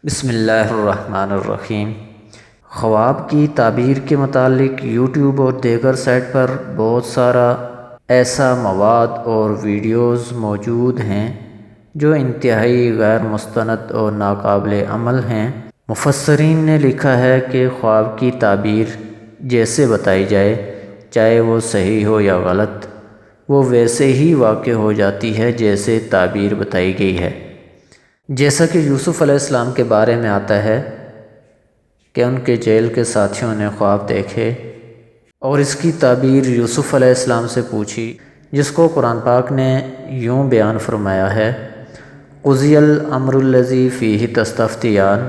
بسم اللہ الرحمن الرحیم۔ خواب کی تعبیر کے متعلق یوٹیوب اور دیگر سائٹ پر بہت سارا ایسا مواد اور ویڈیوز موجود ہیں جو انتہائی غیر مستند اور ناقابل عمل ہیں۔ مفسرین نے لکھا ہے کہ خواب کی تعبیر جیسے بتائی جائے، چاہے وہ صحیح ہو یا غلط، وہ ویسے ہی واقع ہو جاتی ہے جیسے تعبیر بتائی گئی ہے۔ جیسا کہ یوسف علیہ السلام کے بارے میں آتا ہے کہ ان کے جیل کے ساتھیوں نے خواب دیکھے اور اس کی تعبیر یوسف علیہ السلام سے پوچھی، جس کو قرآن پاک نے یوں بیان فرمایا ہے: قضی الامر الذی فیہ تستفتیان،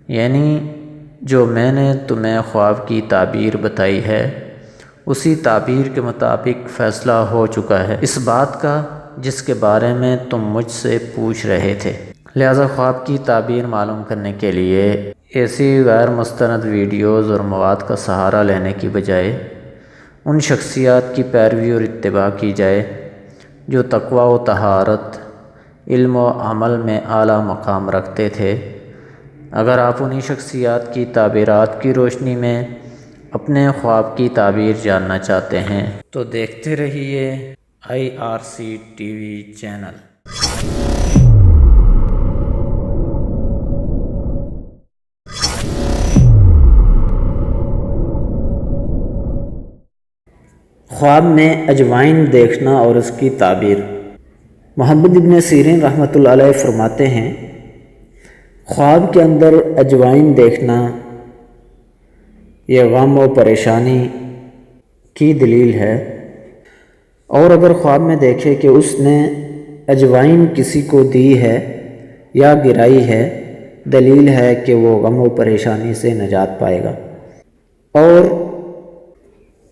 یعنی جو میں نے تمہیں خواب کی تعبیر بتائی ہے اسی تعبیر کے مطابق فیصلہ ہو چکا ہے اس بات کا جس کے بارے میں تم مجھ سے پوچھ رہے تھے۔ لہذا خواب کی تعبیر معلوم کرنے کے لیے ایسی غیر مستند ویڈیوز اور مواد کا سہارا لینے کی بجائے ان شخصیات کی پیروی اور اتباع کی جائے جو تقوی و طہارت، علم و عمل میں اعلیٰ مقام رکھتے تھے۔ اگر آپ انہی شخصیات کی تعبیرات کی روشنی میں اپنے خواب کی تعبیر جاننا چاہتے ہیں تو دیکھتے رہیے IRC TV چینل۔ خواب میں اجوائن دیکھنا اور اس کی تعبیر۔ محمد ابن سیرین رحمۃ اللہ علیہ فرماتے ہیں، خواب کے اندر اجوائن دیکھنا یہ غم و پریشانی کی دلیل ہے، اور اگر خواب میں دیکھے کہ اس نے اجوائن کسی کو دی ہے یا گرائی ہے، دلیل ہے کہ وہ غم و پریشانی سے نجات پائے گا۔ اور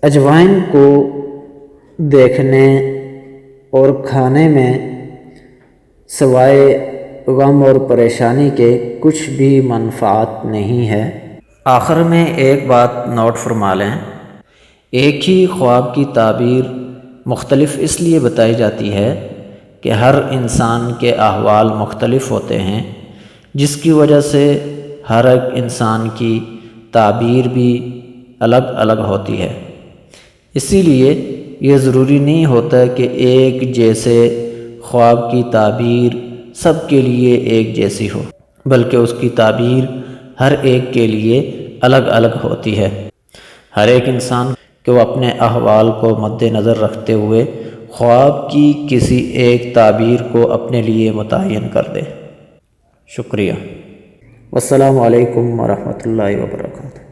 اجوائن کو دیکھنے اور کھانے میں سوائے غم اور پریشانی کے کچھ بھی منفعت نہیں ہے۔ آخر میں ایک بات نوٹ فرما لیں، ایک ہی خواب کی تعبیر مختلف اس لیے بتائی جاتی ہے کہ ہر انسان کے احوال مختلف ہوتے ہیں، جس کی وجہ سے ہر ایک انسان کی تعبیر بھی الگ الگ ہوتی ہے۔ اسی لیے یہ ضروری نہیں ہوتا کہ ایک جیسے خواب کی تعبیر سب کے لیے ایک جیسی ہو، بلکہ اس کی تعبیر ہر ایک کے لیے الگ الگ ہوتی ہے۔ ہر ایک انسان کہ وہ اپنے احوال کو مد نظر رکھتے ہوئے خواب کی کسی ایک تعبیر کو اپنے لیے متعین کر دے۔ شکریہ۔ والسلام علیکم ورحمۃ اللہ وبرکاتہ۔